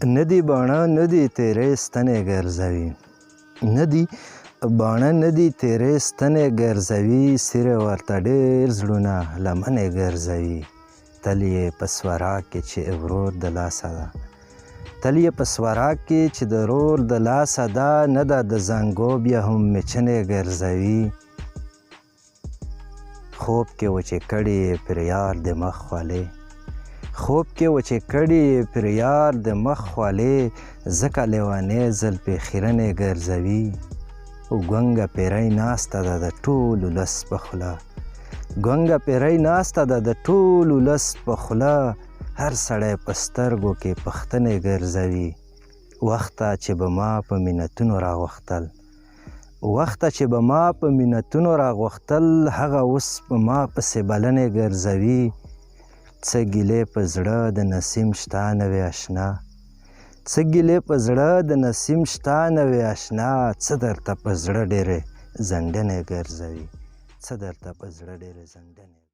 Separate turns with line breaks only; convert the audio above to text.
ندی باڼه ندی تیرې ستنې ګرځوي ندی باڼه ندی تیرې ستنې ګرځوي سیرې ورته ډېر زړونه لمنې ګرځوي تل یې په سوراک کې چې ورور د لاسه ده تل یې په سوراک کې چې د ورور د لاسه ده نه ده د زنګو بیا هم میچنې ګرځوي خوب کې وچې کړي پر یار د مخ خولې خوب کې وچې کړي پر یار د مخ خولې ځکه لیونی زلفې خیرنې ګرځوي ګونګه پیری ناسته ده د ټول ولس په خوله ګونګه پیری ناسته ده د ټول ولس په خوله هر سړی په سترګو کې پښتنې ګرځوي وخته چې به ما په منتونو راغوښتل وخته چې به ما په منتونو راغوښتل هغه اوس په ما پسې بلنې ګرځوي څه ګیلې په زړه د نسیم شته نوې اشنا څه ګیلې په زړه د نسیم شته نوې اشنا څه درته په زړه ډېرې زنډنې ګرځوي څه درته په زړه ډېرې زنډنې